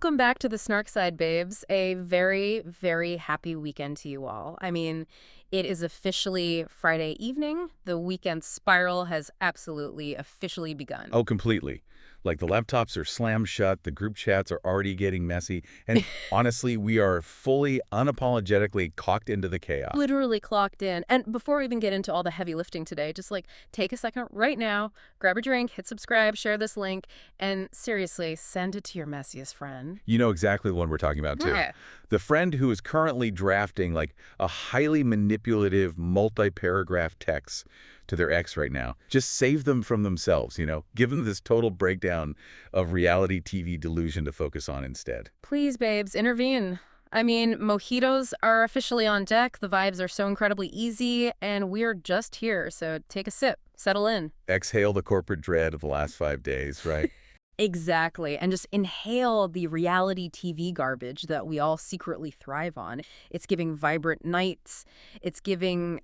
Welcome back to the Snark Side, babes. A very, very happy weekend to you all. I mean, it is officially Friday evening. The weekend spiral has absolutely officially begun. Oh, completely. Like the laptops are slammed shut, the group chats are already getting messy, and honestly, we are fully, unapologetically cocked into the chaos. Literally clocked in. And before we even get into all the heavy lifting today, just take a second right now, grab a drink, hit subscribe, share this link, and seriously, send it to your messiest friend. You know exactly the one we're talking about, too. Yeah. The friend who is currently drafting like a highly manipulative multi-paragraph text to their ex right now. Just save them from themselves, Give them this total breakdown of reality TV delusion to focus on instead. Please, babes, intervene. I mean, mojitos are officially on deck, the vibes are so incredibly easy, and we're just here, so take a sip, settle in. Exhale the corporate dread of the last 5 days, right? Exactly, and just inhale the reality TV garbage that we all secretly thrive on. It's giving vibrant nights. It's giving,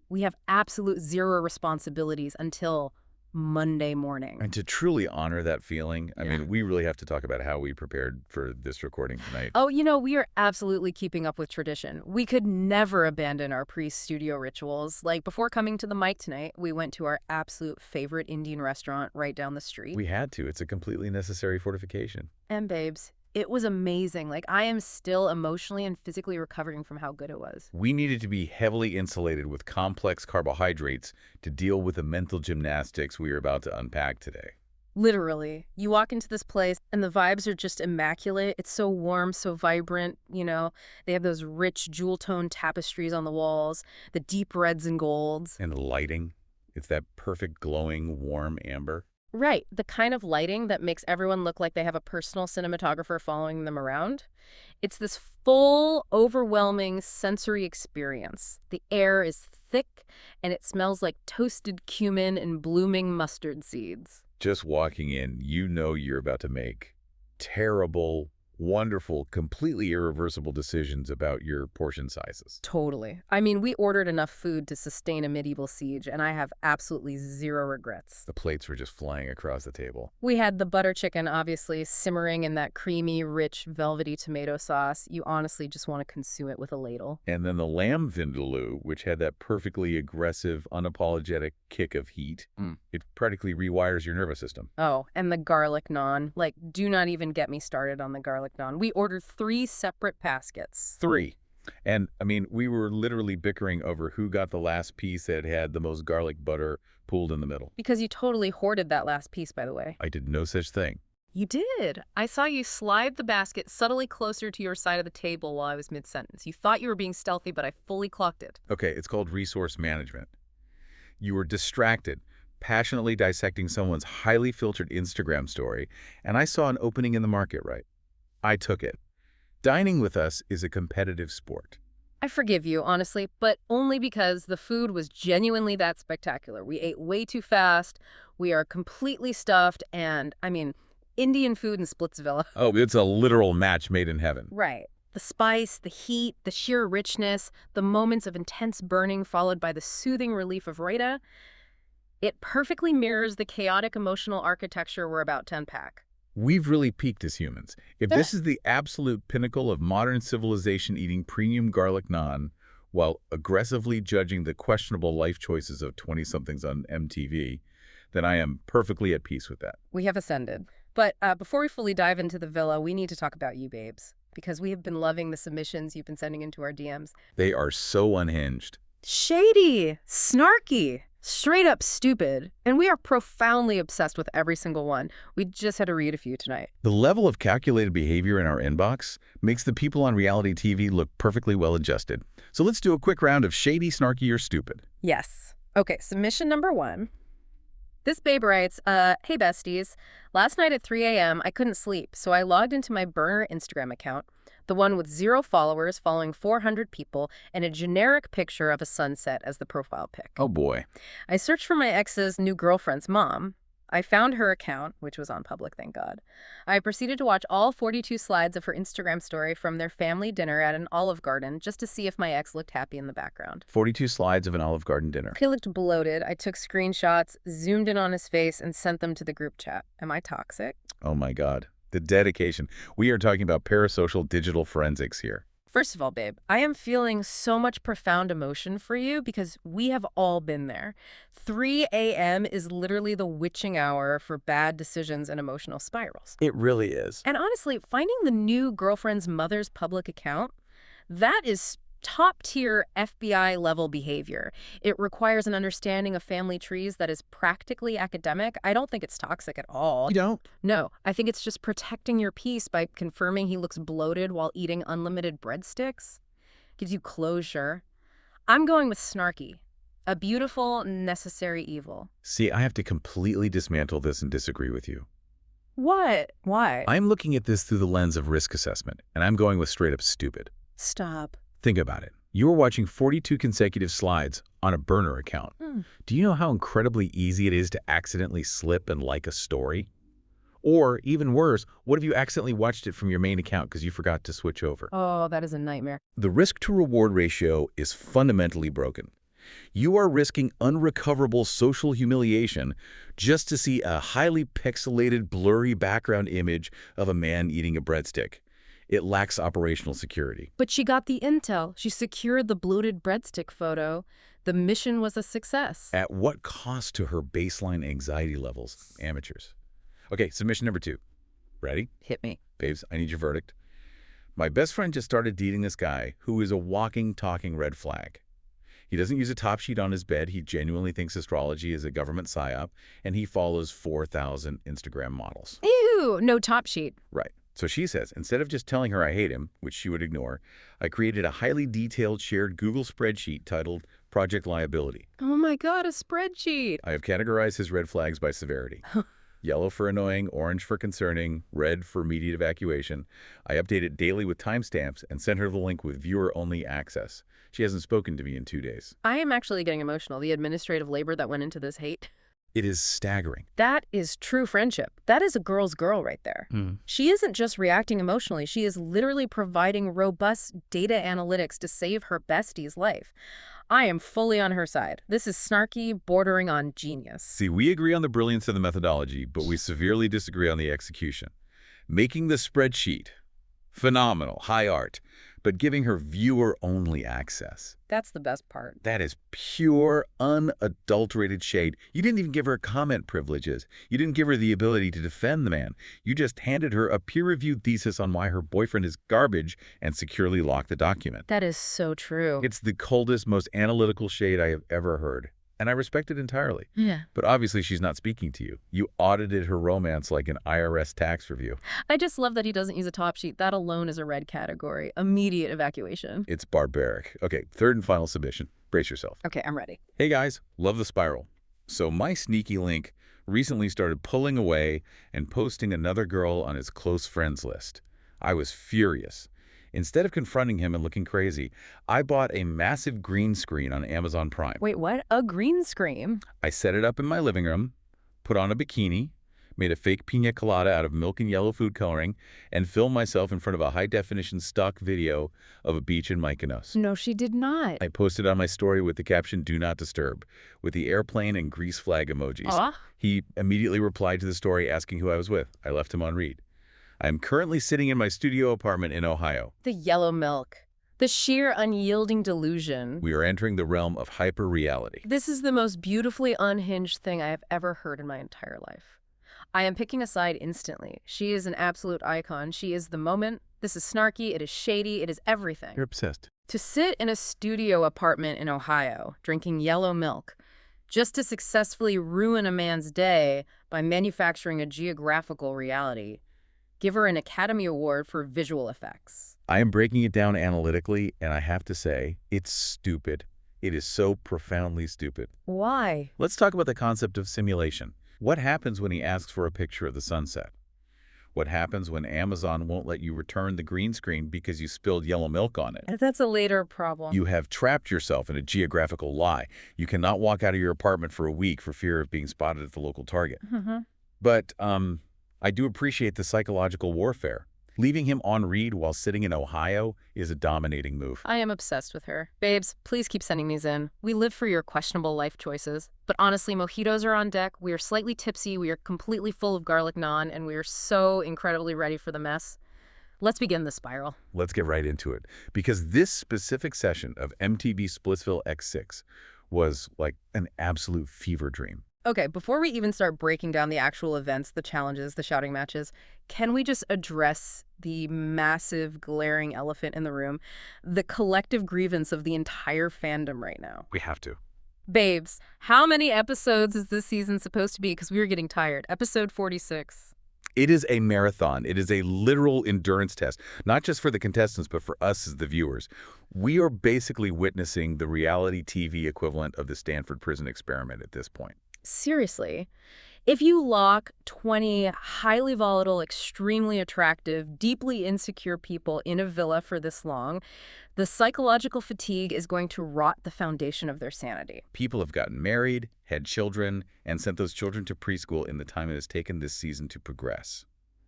we have absolute zero responsibilities until Monday morning. And to truly honor that feeling, I mean, we really have to talk about how we prepared for this recording tonight. Oh, we are absolutely keeping up with tradition. We could never abandon our pre-studio rituals. Like, before coming to the mic tonight, we went to our absolute favorite Indian restaurant right down the street. We had to. It's a completely necessary fortification. And babes, it was amazing. Like, I am still emotionally and physically recovering from how good it was. We needed to be heavily insulated with complex carbohydrates to deal with the mental gymnastics we are about to unpack today. Literally. You walk into this place and the vibes are just immaculate. It's so warm, so vibrant, They have those rich jewel-toned tapestries on the walls, the deep reds and golds. And the lighting. It's that perfect glowing, warm amber. Right, the kind of lighting that makes everyone look like they have a personal cinematographer following them around. It's this full, overwhelming sensory experience. The air is thick, and it smells like toasted cumin and blooming mustard seeds. Just walking in, you know you're about to make terrible, wonderful, completely irreversible decisions about your portion sizes. Totally. I mean, we ordered enough food to sustain a medieval siege, and I have absolutely zero regrets. The plates were just flying across the table. We had the butter chicken, obviously, simmering in that creamy, rich, velvety tomato sauce. You honestly just want to consume it with a ladle. And then the lamb vindaloo, which had that perfectly aggressive, unapologetic kick of heat. It practically rewires your nervous system. Oh, and the garlic naan. Like, do not even get me started on the garlic naan. We ordered 3 separate baskets. 3. And, I mean, we were literally bickering over who got the last piece that had the most garlic butter pooled in the middle. Because you totally hoarded that last piece, by the way. I did no such thing. You did. I saw you slide the basket subtly closer to your side of the table while I was mid-sentence. You thought you were being stealthy, but I fully clocked it. Okay, it's called resource management. You were distracted, passionately dissecting someone's highly filtered Instagram story, and I saw an opening in the market, right? I took it. Dining with us is a competitive sport. I forgive you, honestly, but only because the food was genuinely that spectacular. We ate way too fast, we are completely stuffed, and, I mean, Indian food in Splitsvilla. Oh, it's a literal match made in heaven. Right. The spice, the heat, the sheer richness, the moments of intense burning followed by the soothing relief of raita. It perfectly mirrors the chaotic emotional architecture we're about to unpack. We've really peaked as humans. If this is the absolute pinnacle of modern civilization eating premium garlic naan while aggressively judging the questionable life choices of 20-somethings on MTV, then I am perfectly at peace with that. We have ascended. But before we fully dive into the villa, we need to talk about you, babes, because we have been loving the submissions you've been sending into our DMs. They are so unhinged. Shady, snarky, straight up stupid, and we are profoundly obsessed with every single one. We just had to read a few tonight. The level of calculated behavior in our inbox makes the people on reality TV look perfectly well-adjusted. So let's do a quick round of shady, snarky, or stupid. Yes. Okay, submission number 1. This babe writes, hey besties, last night at 3 a.m. I couldn't sleep, so I logged into my burner Instagram account, the one with 0 followers following 400 people and a generic picture of a sunset as the profile pic. Oh boy. I searched for my ex's new girlfriend's mom. I found her account, which was on public, thank God. I proceeded to watch all 42 slides of her Instagram story from their family dinner at an Olive Garden just to see if my ex looked happy in the background. 42 slides of an Olive Garden dinner. He looked bloated. I took screenshots, zoomed in on his face, and sent them to the group chat. Am I toxic? Oh my God. The dedication. We are talking about parasocial digital forensics here. First of all, babe, I am feeling so much profound emotion for you because we have all been there. 3 a.m. is literally the witching hour for bad decisions and emotional spirals. It really is. And honestly, finding the new girlfriend's mother's public account, that is top-tier FBI-level behavior. It requires an understanding of family trees that is practically academic. I don't think it's toxic at all. You don't? No, I think it's just protecting your peace by confirming he looks bloated while eating unlimited breadsticks. Gives you closure. I'm going with snarky. A beautiful, necessary evil. See, I have to completely dismantle this and disagree with you. What? Why? I'm looking at this through the lens of risk assessment, and I'm going with straight up stupid. Stop. Think about it. You were watching 42 consecutive slides on a burner account. Do you know how incredibly easy it is to accidentally slip and like a story? Or, even worse, what if you accidentally watched it from your main account because you forgot to switch over? Oh, that is a nightmare. The risk-to-reward ratio is fundamentally broken. You are risking unrecoverable social humiliation just to see a highly pixelated, blurry background image of a man eating a breadstick. It lacks operational security. But she got the intel. She secured the bloated breadstick photo. The mission was a success. At what cost to her baseline anxiety levels? Amateurs. Okay, submission number 2. Ready? Hit me. Babes, I need your verdict. My best friend just started dating this guy who is a walking, talking red flag. He doesn't use a top sheet on his bed. He genuinely thinks astrology is a government psyop, and he follows 4,000 Instagram models. Ew, no top sheet. Right. So she says, instead of just telling her I hate him, which she would ignore, I created a highly detailed shared Google spreadsheet titled Project Liability. Oh my God, a spreadsheet. I have categorized his red flags by severity. Yellow for annoying, orange for concerning, red for immediate evacuation. I update it daily with timestamps and send her the link with viewer-only access. She hasn't spoken to me in 2 days. I am actually getting emotional. The administrative labor that went into this hate. It is staggering. That is true friendship. That is a girl's girl right there. She isn't just reacting emotionally. She is literally providing robust data analytics to save her bestie's life. I am fully on her side. This is snarky, bordering on genius. See, we agree on the brilliance of the methodology, but we severely disagree on the execution. Making the spreadsheet, phenomenal, high art, but giving her viewer-only access. That's the best part. That is pure, unadulterated shade. You didn't even give her comment privileges. You didn't give her the ability to defend the man. You just handed her a peer-reviewed thesis on why her boyfriend is garbage and securely locked the document. That is so true. It's the coldest, most analytical shade I have ever heard. And I respect it entirely. Yeah. But obviously she's not speaking to you. You audited her romance like an IRS tax review. I just love that he doesn't use a top sheet. That alone is a red category. Immediate evacuation. It's barbaric. Okay, third and final submission. Brace yourself. Okay, I'm ready. Hey guys, love the spiral. So my sneaky link recently started pulling away and posting another girl on his close friends list. I was furious. Instead of confronting him and looking crazy, I bought a massive green screen on Amazon Prime. Wait, what? A green screen? I set it up in my living room, put on a bikini, made a fake pina colada out of milk and yellow food coloring, and filmed myself in front of a high-definition stock video of a beach in Mykonos. No, she did not. I posted on my story with the caption, "Do not disturb," with the airplane and Greece flag emojis. He immediately replied to the story asking who I was with. I left him on read. I am currently sitting in my studio apartment in Ohio. The yellow milk. The sheer unyielding delusion. We are entering the realm of hyper-reality. This is the most beautifully unhinged thing I have ever heard in my entire life. I am picking a side instantly. She is an absolute icon. She is the moment. This is snarky. It is shady. It is everything. You're obsessed. To sit in a studio apartment in Ohio, drinking yellow milk, just to successfully ruin a man's day by manufacturing a geographical reality. Give her an Academy Award for visual effects. I am breaking it down analytically, and I have to say, it's stupid. It is so profoundly stupid. Why? Let's talk about the concept of simulation. What happens when he asks for a picture of the sunset? What happens when Amazon won't let you return the green screen because you spilled yellow milk on it? That's a later problem. You have trapped yourself in a geographical lie. You cannot walk out of your apartment for a week for fear of being spotted at the local Target. But, I do appreciate the psychological warfare. Leaving him on read while sitting in Ohio is a dominating move. I am obsessed with her. Babes, please keep sending these in. We live for your questionable life choices. But honestly, mojitos are on deck. We are slightly tipsy. We are completely full of garlic naan, and we are so incredibly ready for the mess. Let's begin the spiral. Let's get right into it. Because this specific session of MTV Splitsvilla X6 was like an absolute fever dream. Okay, before we even start breaking down the actual events, the challenges, the shouting matches, can we just address the massive, glaring elephant in the room, the collective grievance of the entire fandom right now? We have to. Babes, how many episodes is this season supposed to be? Because we were getting tired. Episode 46. It is a marathon. It is a literal endurance test, not just for the contestants, but for us as the viewers. We are basically witnessing the reality TV equivalent of the Stanford prison experiment at this point. Seriously, if you lock 20 highly volatile, extremely attractive, deeply insecure people in a villa for this long, the psychological fatigue is going to rot the foundation of their sanity. People have gotten married, had children, and sent those children to preschool in the time it has taken this season to progress.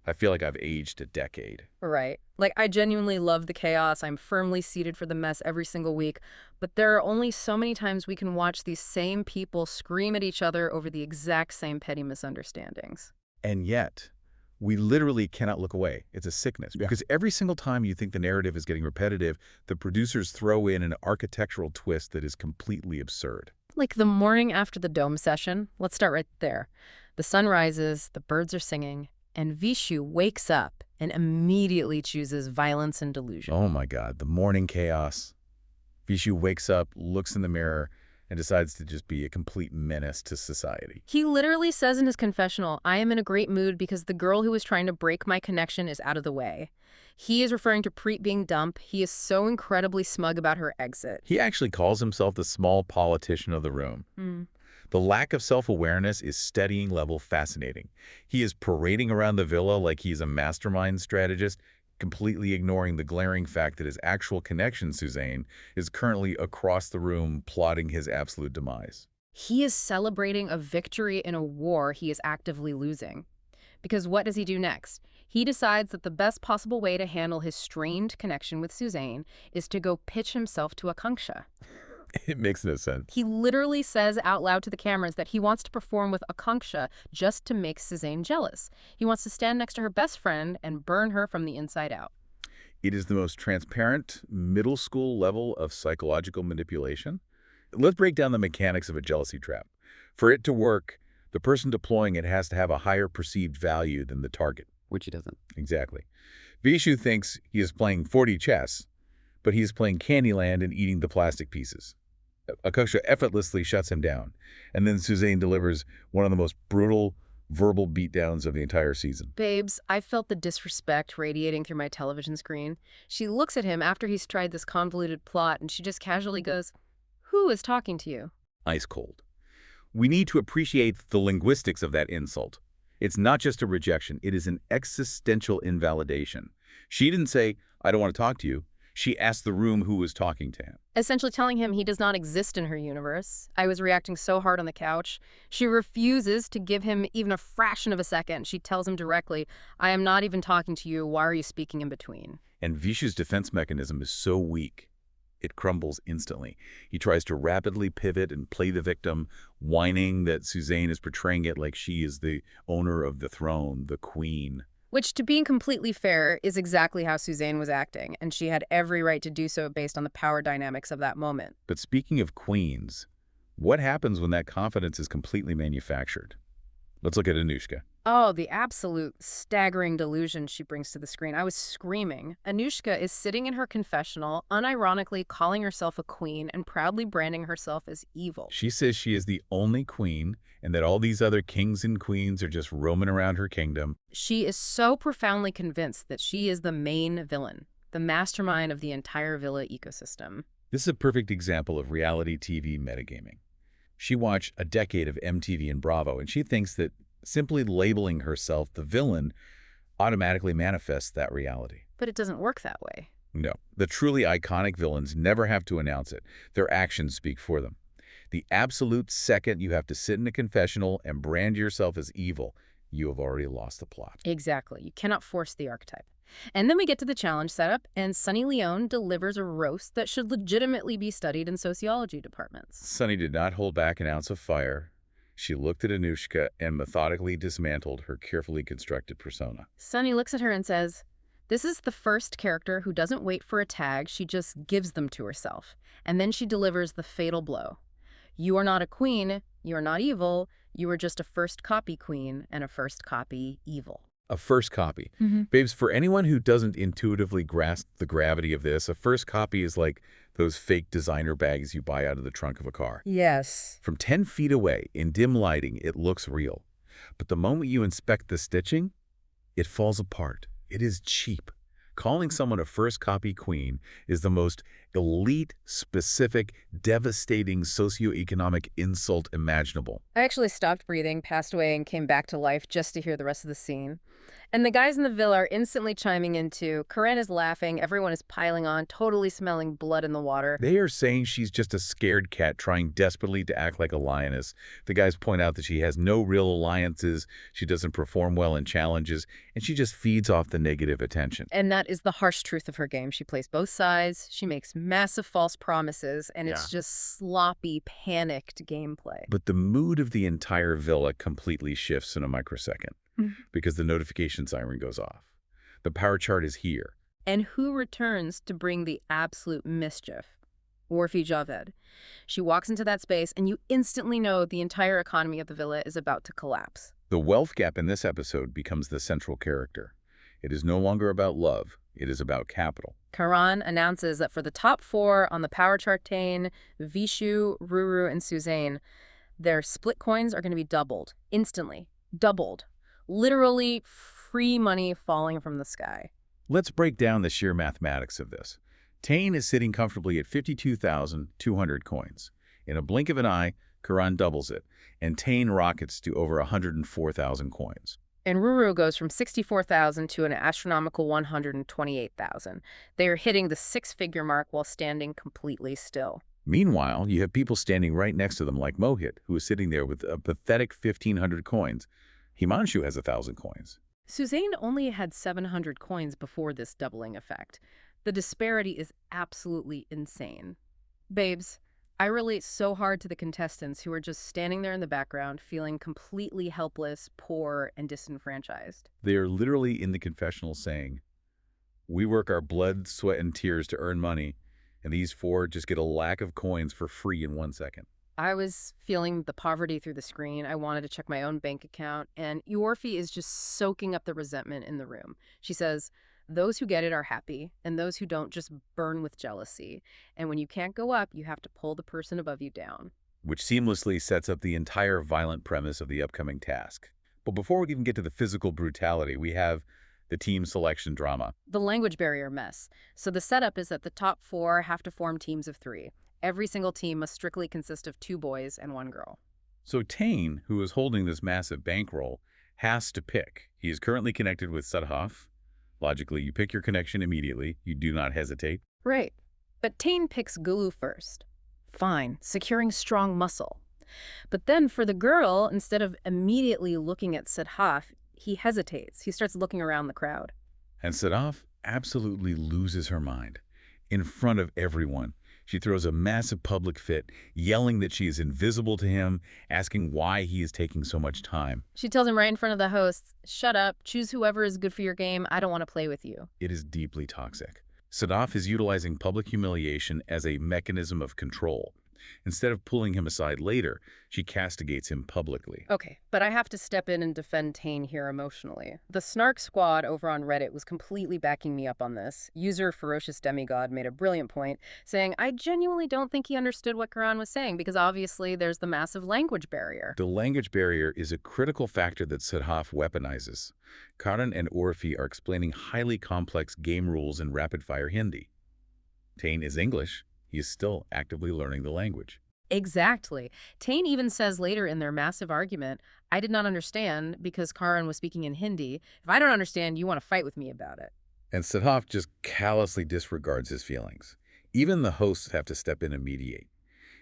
I feel like I've aged a decade. Right. Like, I genuinely love the chaos. I'm firmly seated for the mess every single week. But there are only so many times we can watch these same people scream at each other over the exact same petty misunderstandings. And yet, we literally cannot look away. It's a sickness. Because every single time you think the narrative is getting repetitive, the producers throw in an architectural twist that is completely absurd. Like the morning after the dome session. Let's start right there. The sun rises, the birds are singing, and Vishu wakes up and immediately chooses violence and delusion. Oh my God, the morning chaos. Vishu wakes up, looks in the mirror, and decides to just be a complete menace to society. He literally says in his confessional, "I am in a great mood because the girl who was trying to break my connection is out of the way." He is referring to Preet being dumb. He is so incredibly smug about her exit. He actually calls himself the small politician of the room. The lack of self-awareness is studying level fascinating. He is parading around the villa like he's a mastermind strategist, completely ignoring the glaring fact that his actual connection, Suzanne, is currently across the room plotting his absolute demise. He is celebrating a victory in a war he is actively losing. Because what does he do next? He decides that the best possible way to handle his strained connection with Suzanne is to go pitch himself to Akanksha. It makes no sense. He literally says out loud to the cameras that he wants to perform with Akanksha just to make Suzanne jealous. He wants to stand next to her best friend and burn her from the inside out. It is the most transparent, middle school level of psychological manipulation. Let's break down the mechanics of a jealousy trap. For it to work, the person deploying it has to have a higher perceived value than the target. Which he doesn't. Exactly. Vishu thinks he is playing 4D chess, but he is playing Candyland and eating the plastic pieces. Akanksha effortlessly shuts him down, and then Suzanne delivers one of the most brutal verbal beatdowns of the entire season. Babes, I felt the disrespect radiating through my television screen. She looks at him after he's tried this convoluted plot, and she just casually goes, "Who is talking to you?" Ice cold. We need to appreciate the linguistics of that insult. It's not just a rejection, it is an existential invalidation. She didn't say, "I don't want to talk to you." She asked the room who was talking to him. Essentially telling him he does not exist in her universe. I was reacting so hard on the couch. She refuses to give him even a fraction of a second. She tells him directly, "I am not even talking to you. Why are you speaking in between?" And Vishu's defense mechanism is so weak, it crumbles instantly. He tries to rapidly pivot and play the victim, whining that Suzanne is portraying it like she is the owner of the throne, the queen. Which, to being completely fair, is exactly how Suzanne was acting, and she had every right to do so based on the power dynamics of that moment. But speaking of queens, what happens when that confidence is completely manufactured? Let's look at Anuska. Oh, the absolute staggering delusion she brings to the screen. I was screaming. Anuska is sitting in her confessional, unironically calling herself a queen and proudly branding herself as evil. She says she is the only queen and that all these other kings and queens are just roaming around her kingdom. She is so profoundly convinced that she is the main villain, the mastermind of the entire villa ecosystem. This is a perfect example of reality TV metagaming. She watched a decade of MTV and Bravo, and she thinks that simply labeling herself the villain automatically manifests that reality. But it doesn't work that way. No. The truly iconic villains never have to announce it. Their actions speak for them. The absolute second you have to sit in a confessional and brand yourself as evil, you have already lost the plot. Exactly. You cannot force the archetype. And then we get to the challenge setup, and Sunny Leone delivers a roast that should legitimately be studied in sociology departments. Sunny did not hold back an ounce of fire. She looked at Anushka and methodically dismantled her carefully constructed persona. Sunny looks at her and says, "This is the first character who doesn't wait for a tag, she just gives them to herself. And then she delivers the fatal blow. You are not a queen, you are not evil, you are just a first copy queen and a first copy evil." A first copy. Babes, for anyone who doesn't intuitively grasp the gravity of this, a first copy is like those fake designer bags you buy out of the trunk of a car. Yes. From 10 feet away, in dim lighting, it looks real. But the moment you inspect the stitching, it falls apart. It is cheap. Calling someone a first copy queen is the most elite, specific, devastating socioeconomic insult imaginable. I actually stopped breathing, passed away, and came back to life just to hear the rest of the scene. And the guys in the villa are instantly chiming in too. Karen is laughing, everyone is piling on, totally smelling blood in the water. They are saying she's just a scared cat trying desperately to act like a lioness. The guys point out that she has no real alliances, she doesn't perform well in challenges, and she just feeds off the negative attention. And that is the harsh truth of her game. She plays both sides, she makes massive false promises, and it's just sloppy, panicked gameplay. But the mood of the entire villa completely shifts in a microsecond because the notification siren goes off. The power chart is here. And who returns to bring the absolute mischief? Orfi Javed. She walks into that space, and you instantly know the entire economy of the villa is about to collapse. The wealth gap in this episode becomes the central character. It is no longer about love. It is about capital. Karan announces that for the top 4 on the power chart, Tane, Vishu, Ruru, and Suzanne, their split coins are going to be doubled. Instantly. Doubled. Literally free money falling from the sky. Let's break down the sheer mathematics of this. Tane is sitting comfortably at 52,200 coins. In a blink of an eye, Karan doubles it, and Tane rockets to over 104,000 coins. And Ruru goes from 64,000 to an astronomical 128,000. They are hitting the 6-figure mark while standing completely still. Meanwhile, you have people standing right next to them like Mohit, who is sitting there with a pathetic 1,500 coins. Himanshu has 1,000 coins. Suzanne only had 700 coins before this doubling effect. The disparity is absolutely insane. Babes, I relate so hard to the contestants who are just standing there in the background, feeling completely helpless, poor, and disenfranchised. They are literally in the confessional saying, "We work our blood, sweat, and tears to earn money, and these 4 just get a lack of coins for free in 1 second." I was feeling the poverty through the screen. I wanted to check my own bank account, and Orfi is just soaking up the resentment in the room. She says, "Those who get it are happy, and those who don't just burn with jealousy. And when you can't go up, you have to pull the person above you down." Which seamlessly sets up the entire violent premise of the upcoming task. But before we even get to the physical brutality, we have the team selection drama. The language barrier mess. So the setup is that the top 4 have to form teams of 3. Every single team must strictly consist of 2 boys and 1 girl. So Tane, who is holding this massive bankroll, has to pick. He is currently connected with Sadhaf. Logically, you pick your connection immediately. You do not hesitate. Right. But Tane picks Gulu first. Fine, securing strong muscle. But then for the girl, instead of immediately looking at Sadhaf, he hesitates. He starts looking around the crowd. And Sadhaf absolutely loses her mind. In front of everyone, she throws a massive public fit, yelling that she is invisible to him, asking why he is taking so much time. She tells him right in front of the hosts, "Shut up, choose whoever is good for your game, I don't want to play with you." It is deeply toxic. Sadaf is utilizing public humiliation as a mechanism of control. Instead of pulling him aside later, she castigates him publicly. Okay, but I have to step in and defend Tane here emotionally. The Snark squad over on Reddit was completely backing me up on this. User Ferocious Demigod made a brilliant point, saying, "I genuinely don't think he understood what Karan was saying because obviously there's the massive language barrier." The language barrier is a critical factor that Sadaf weaponizes. Karan and Orfi are explaining highly complex game rules in rapid-fire Hindi. Tane is English. He is still actively learning the language. Exactly. Tane even says later in their massive argument, "I did not understand because Karan was speaking in Hindi. If I don't understand, you want to fight with me about it." And Sadaf just callously disregards his feelings. Even the hosts have to step in and mediate.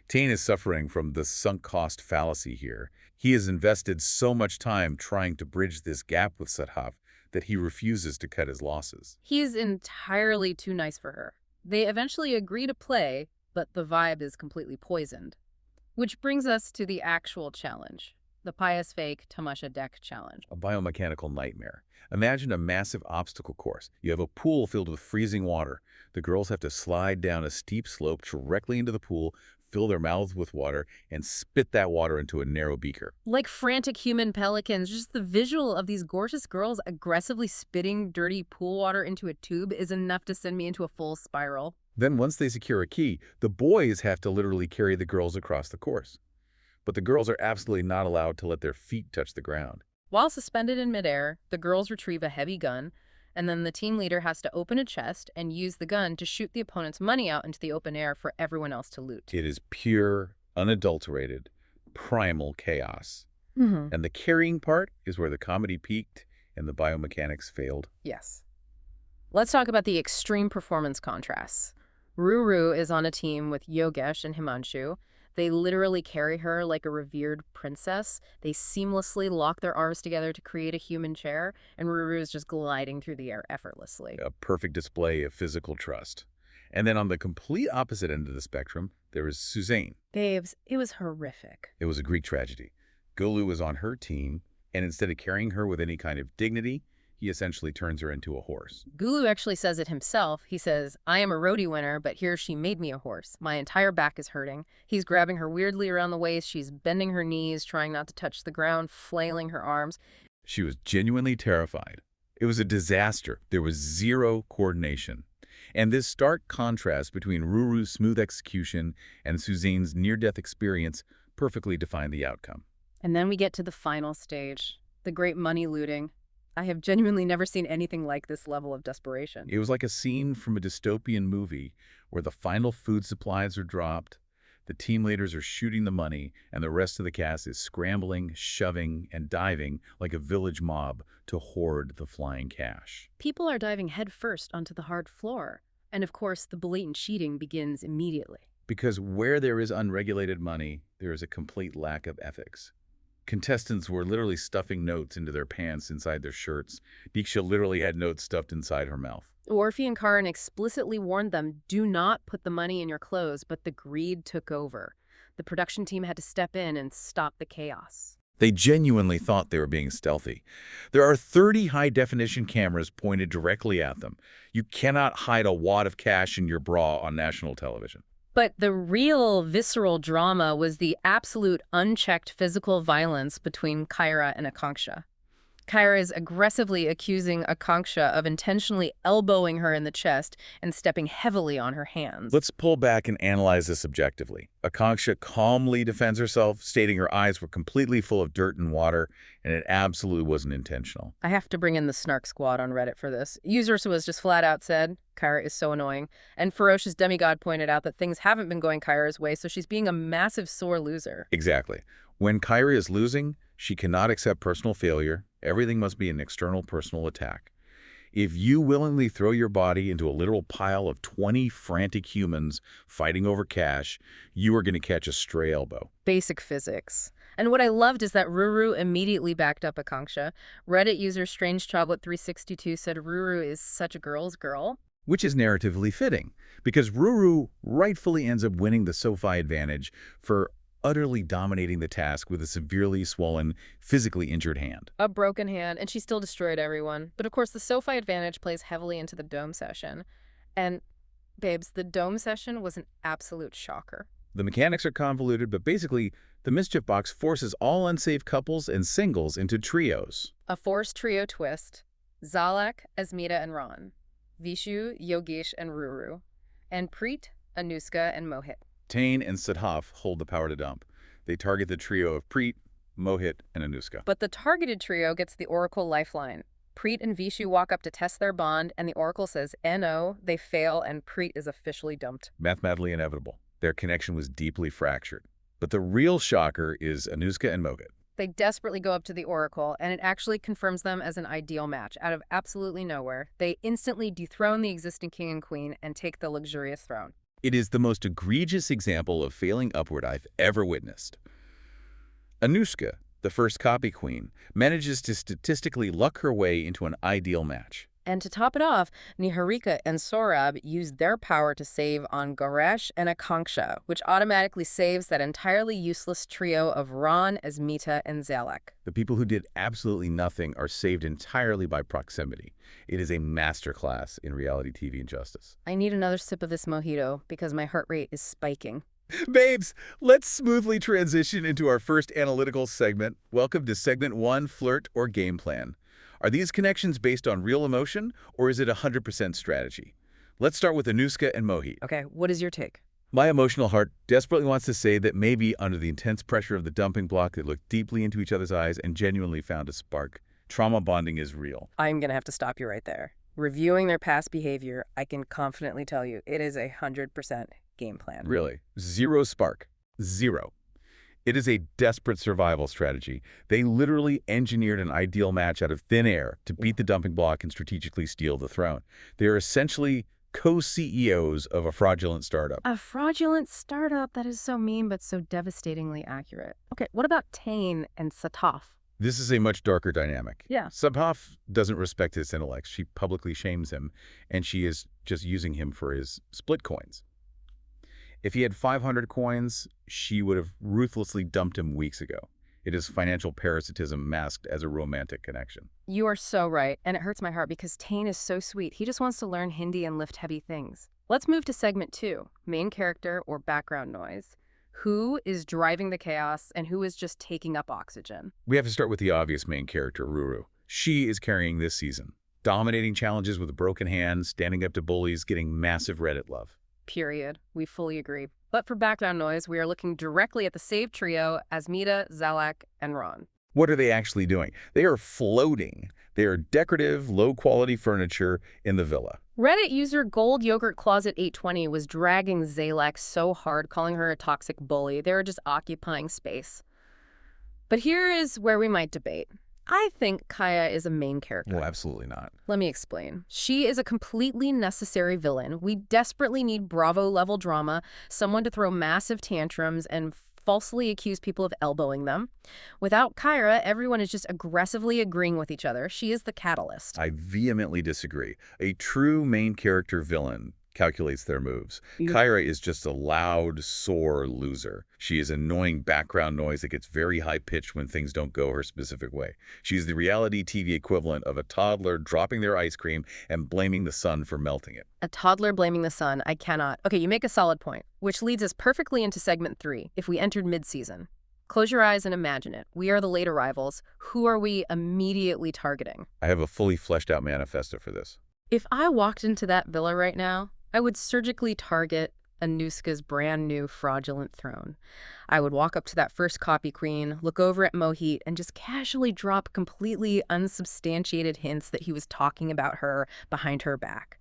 Tane is suffering from the sunk cost fallacy here. He has invested so much time trying to bridge this gap with Sadhaf that he refuses to cut his losses. He's entirely too nice for her. They eventually agree to play, but the vibe is completely poisoned. Which brings us to the actual challenge, the Paisa Fake Tamasha Dekh challenge. A biomechanical nightmare. Imagine a massive obstacle course. You have a pool filled with freezing water. The girls have to slide down a steep slope directly into the pool, fill their mouths with water, and spit that water into a narrow beaker. Like frantic human pelicans, just the visual of these gorgeous girls aggressively spitting dirty pool water into a tube is enough to send me into a full spiral. Then once they secure a key, the boys have to literally carry the girls across the course. But the girls are absolutely not allowed to let their feet touch the ground. While suspended in midair, the girls retrieve a heavy gun, and then the team leader has to open a chest and use the gun to shoot the opponent's money out into the open air for everyone else to loot. It is pure, unadulterated, primal chaos. And the carrying part is where the comedy peaked and the biomechanics failed. Yes. Let's talk about the extreme performance contrasts. Ruru is on a team with Yogesh and Himanshu. They literally carry her like a revered princess. They seamlessly lock their arms together to create a human chair, and Ruru is just gliding through the air effortlessly. A perfect display of physical trust. And then on the complete opposite end of the spectrum, there is Suzanne. Babes, it was horrific. It was a Greek tragedy. Golu was on her team, and instead of carrying her with any kind of dignity, he essentially turns her into a horse. Gulu actually says it himself. He says, "I am a roadie winner, but here she made me a horse. My entire back is hurting." He's grabbing her weirdly around the waist. She's bending her knees, trying not to touch the ground, flailing her arms. She was genuinely terrified. It was a disaster. There was zero coordination. And this stark contrast between Ruru's smooth execution and Suzanne's near-death experience perfectly defined the outcome. And then we get to the final stage, the great money looting. I have genuinely never seen anything like this level of desperation. It was like a scene from a dystopian movie where the final food supplies are dropped, the team leaders are shooting the money, and the rest of the cast is scrambling, shoving, and diving like a village mob to hoard the flying cash. People are diving headfirst onto the hard floor. And of course, the blatant cheating begins immediately. Because where there is unregulated money, there is a complete lack of ethics. Contestants were literally stuffing notes into their pants inside their shirts. Diksha literally had notes stuffed inside her mouth. Orphe and Karan explicitly warned them, do not put the money in your clothes, but the greed took over. The production team had to step in and stop the chaos. They genuinely thought they were being stealthy. There are 30 high-definition cameras pointed directly at them. You cannot hide a wad of cash in your bra on national television. But the real visceral drama was the absolute unchecked physical violence between Kyra and Akanksha. Kyra is aggressively accusing Akanksha of intentionally elbowing her in the chest and stepping heavily on her hands. Let's pull back and analyze this objectively. Akanksha calmly defends herself, stating her eyes were completely full of dirt and water, and it absolutely wasn't intentional. I have to bring in the Snark squad on Reddit for this. Users was just flat out said, Kyra is so annoying. And Ferocious Demigod pointed out that things haven't been going Kyra's way, so she's being a massive sore loser. Exactly. When Kyra is losing, she cannot accept personal failure. Everything must be an external personal attack. If you willingly throw your body into a literal pile of 20 frantic humans fighting over cash, you are going to catch a stray elbow. Basic physics. And what I loved is that Ruru immediately backed up Akanksha. Reddit user StrangeChoblet362 said Ruru is such a girl's girl. Which is narratively fitting, because Ruru rightfully ends up winning the SoFi advantage for utterly dominating the task with a severely swollen, physically injured hand. A broken hand, and she still destroyed everyone. But of course, the SoFi advantage plays heavily into the dome session. And, babes, the dome session was an absolute shocker. The mechanics are convoluted, but basically, the Mischief Box forces all unsafe couples and singles into trios. A forced trio twist. Zalak, Asmita, and Ron. Vishu, Yogesh, and Ruru. And Preet, Anuska, and Mohit. Tane and Sadhaf hold the power to dump. They target the trio of Preet, Mohit, and Anuska. But the targeted trio gets the Oracle lifeline. Preet and Vishu walk up to test their bond, and the Oracle says, "No," they fail, and Preet is officially dumped. Mathematically inevitable. Their connection was deeply fractured. But the real shocker is Anuska and Mohit. They desperately go up to the Oracle, and it actually confirms them as an ideal match. Out of absolutely nowhere, they instantly dethrone the existing king and queen and take the luxurious throne. It is the most egregious example of failing upward I've ever witnessed. Anuska, the first copy queen, manages to statistically luck her way into an ideal match. And to top it off, Niharika and Saurabh used their power to save on Garesh and Akanksha, which automatically saves that entirely useless trio of Ron, Asmita, and Zalek. The people who did absolutely nothing are saved entirely by proximity. It is a masterclass in reality TV injustice. I need another sip of this mojito because my heart rate is spiking. Babes, let's smoothly transition into our first analytical segment. Welcome to segment 1, Flirt or Game Plan. Are these connections based on real emotion, or is it 100% strategy? Let's start with Anuska and Mohit. Okay, what is your take? My emotional heart desperately wants to say that maybe under the intense pressure of the dumping block, they looked deeply into each other's eyes and genuinely found a spark. Trauma bonding is real. I'm going to have to stop you right there. Reviewing their past behavior, I can confidently tell you it is 100% game plan. Really? Zero spark. Zero. It is a desperate survival strategy. They literally engineered an ideal match out of thin air to beat the dumping block and strategically steal the throne. They are essentially co-CEOs of a fraudulent startup. A fraudulent startup? That is so mean but so devastatingly accurate. Okay, what about Tain and Sataf? This is a much darker dynamic. Yeah. Sataf doesn't respect his intellect. She publicly shames him, and she is just using him for his split coins. If he had 500 coins, she would have ruthlessly dumped him weeks ago. It is financial parasitism masked as a romantic connection. You are so right, and it hurts my heart because Tain is so sweet. He just wants to learn Hindi and lift heavy things. Let's move to segment 2, main character or background noise. Who is driving the chaos and who is just taking up oxygen? We have to start with the obvious main character, Ruru. She is carrying this season, dominating challenges with a broken hand, standing up to bullies, getting massive Reddit love. Period. We fully agree. But for background noise, we are looking directly at the saved trio, Asmita, Zalek, and Ron. What are they actually doing? They are floating. They are decorative, low-quality furniture in the villa. Reddit user Gold Yogurt Closet 820 was dragging Zalek so hard, calling her a toxic bully. They were just occupying space. But here is where we might debate. I think Kaya is a main character. Well, absolutely not. Let me explain. She is a completely necessary villain. We desperately need Bravo-level drama, someone to throw massive tantrums and falsely accuse people of elbowing them. Without Kyra, everyone is just aggressively agreeing with each other. She is the catalyst. I vehemently disagree. A true main character villain calculates their moves. Kyra is just a loud, sore loser. She is annoying background noise that gets very high-pitched when things don't go her specific way. She's the reality TV equivalent of a toddler dropping their ice cream and blaming the sun for melting it. A toddler blaming the sun. I cannot. Okay, you make a solid point, which leads us perfectly into segment 3, if we entered mid-season. Close your eyes and imagine it. We are the late arrivals. Who are we immediately targeting? I have a fully fleshed out manifesto for this. If I walked into that villa right now, I would surgically target Anuska's brand new fraudulent throne. I would walk up to that first copy queen, look over at Mohit, and just casually drop completely unsubstantiated hints that he was talking about her behind her back.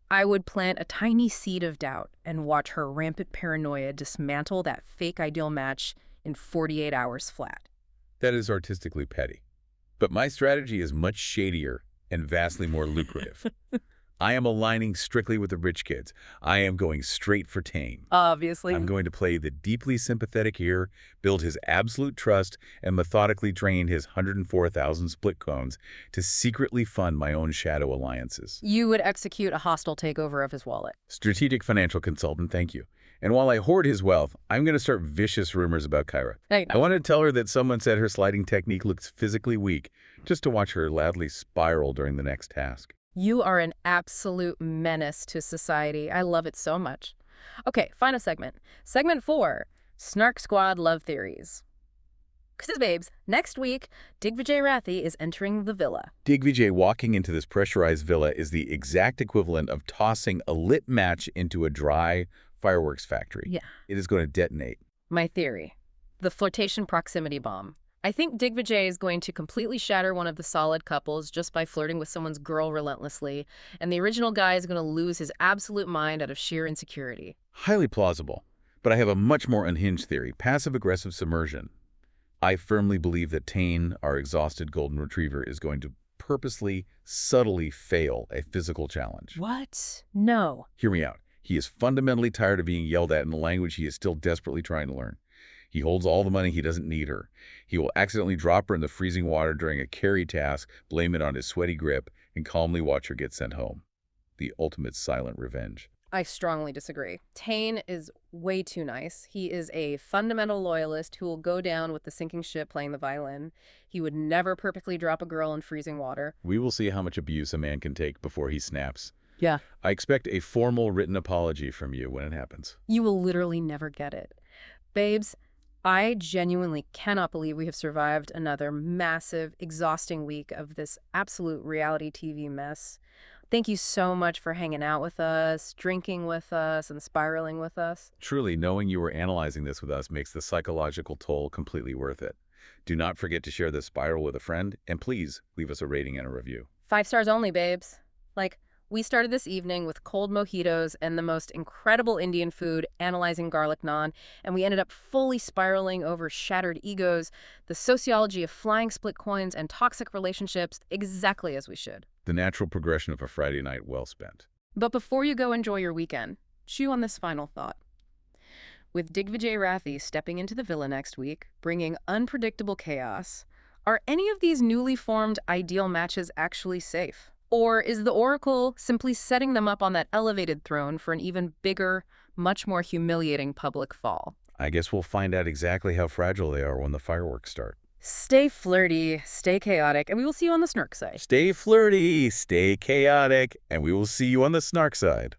I would plant a tiny seed of doubt and watch her rampant paranoia dismantle that fake ideal match in 48 hours flat. That is artistically petty. But my strategy is much shadier and vastly more lucrative. I am aligning strictly with the rich kids. I am going straight for Tain. Obviously. I'm going to play the deeply sympathetic ear, build his absolute trust, and methodically drain his 104,000 split cones to secretly fund my own shadow alliances. You would execute a hostile takeover of his wallet. Strategic financial consultant, thank you. And while I hoard his wealth, I'm going to start vicious rumors about Kyra. Hey. I want to tell her that someone said her sliding technique looks physically weak, just to watch her loudly spiral during the next task. You are an absolute menace to society. I love it so much. Okay, final segment. Segment 4, Snark Squad Love Theories. Because, babes, next week, Digvijay Rathee is entering the villa. Digvijay walking into this pressurized villa is the exact equivalent of tossing a lit match into a dry fireworks factory. Yeah. It is going to detonate. My theory. The flirtation proximity bomb. I think Digvijay is going to completely shatter one of the solid couples just by flirting with someone's girl relentlessly, and the original guy is going to lose his absolute mind out of sheer insecurity. Highly plausible. But I have a much more unhinged theory, passive-aggressive submersion. I firmly believe that Tain, our exhausted golden retriever, is going to purposely, subtly fail a physical challenge. What? No. Hear me out. He is fundamentally tired of being yelled at in a language he is still desperately trying to learn. He holds all the money he doesn't need her. He will accidentally drop her in the freezing water during a carry task, blame it on his sweaty grip, and calmly watch her get sent home. The ultimate silent revenge. I strongly disagree. Tane is way too nice. He is a fundamental loyalist who will go down with the sinking ship playing the violin. He would never perfectly drop a girl in freezing water. We will see how much abuse a man can take before he snaps. Yeah. I expect a formal written apology from you when it happens. You will literally never get it. Babes, I genuinely cannot believe we have survived another massive, exhausting week of this absolute reality TV mess. Thank you so much for hanging out with us, drinking with us, and spiraling with us. Truly, knowing you were analyzing this with us makes the psychological toll completely worth it. Do not forget to share this spiral with a friend, and please leave us a rating and a review. 5 stars only, babes. We started this evening with cold mojitos and the most incredible Indian food, analyzing garlic naan, and we ended up fully spiraling over shattered egos, the sociology of flying split coins, and toxic relationships, exactly as we should. The natural progression of a Friday night well spent. But before you go enjoy your weekend, chew on this final thought. With Digvijay Rathee stepping into the villa next week, bringing unpredictable chaos, are any of these newly formed ideal matches actually safe? Or is the Oracle simply setting them up on that elevated throne for an even bigger, much more humiliating public fall? I guess we'll find out exactly how fragile they are when the fireworks start. Stay flirty, stay chaotic, and we will see you on the Snark side. Stay flirty, stay chaotic, and we will see you on the Snark side.